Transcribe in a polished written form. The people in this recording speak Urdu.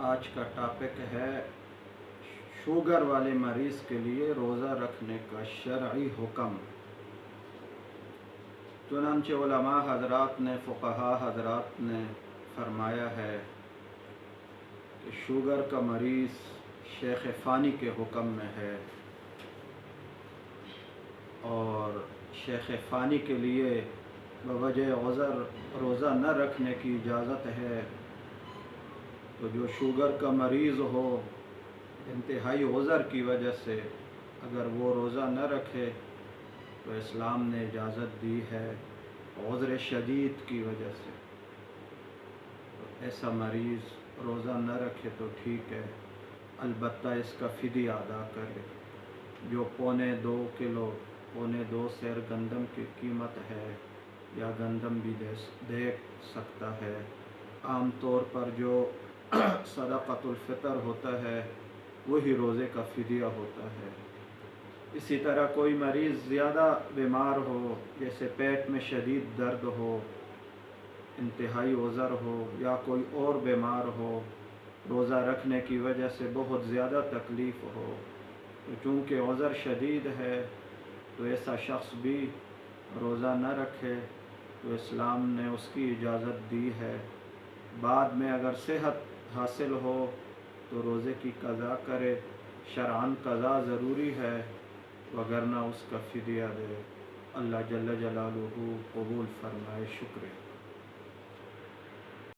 آج کا ٹاپک ہے شوگر والے مریض کے لیے روزہ رکھنے کا شرعی حکم۔ چنانچہ علماء حضرات نے، فقہاء حضرات نے فرمایا ہے کہ شوگر کا مریض شیخ فانی کے حکم میں ہے، اور شیخ فانی کے لیے بوجہ عذر روزہ نہ رکھنے کی اجازت ہے۔ تو جو شوگر کا مریض ہو، انتہائی عذر کی وجہ سے اگر وہ روزہ نہ رکھے تو اسلام نے اجازت دی ہے، عذر شدید کی وجہ سے، تو ایسا مریض روزہ نہ رکھے تو ٹھیک ہے، البتہ اس کا فدیہ ادا کرے۔ جو 2.25 کلو 2.25 سیر گندم کی قیمت ہے، یا گندم بھی دے سکتا ہے۔ عام طور پر جو صدقۃ الفطر ہوتا ہے وہی روزے کا فدیہ ہوتا ہے۔ اسی طرح کوئی مریض زیادہ بیمار ہو، جیسے پیٹ میں شدید درد ہو، انتہائی عذر ہو، یا کوئی اور بیمار ہو، روزہ رکھنے کی وجہ سے بہت زیادہ تکلیف ہو، تو چونکہ عذر شدید ہے تو ایسا شخص بھی روزہ نہ رکھے، تو اسلام نے اس کی اجازت دی ہے۔ بعد میں اگر صحت حاصل ہو تو روزے کی قضا کرے، شرعاً قضا ضروری ہے، وگرنہ اس کا فدیہ دے۔ اللہ جل جلالہ قبول فرمائے۔ شکریہ۔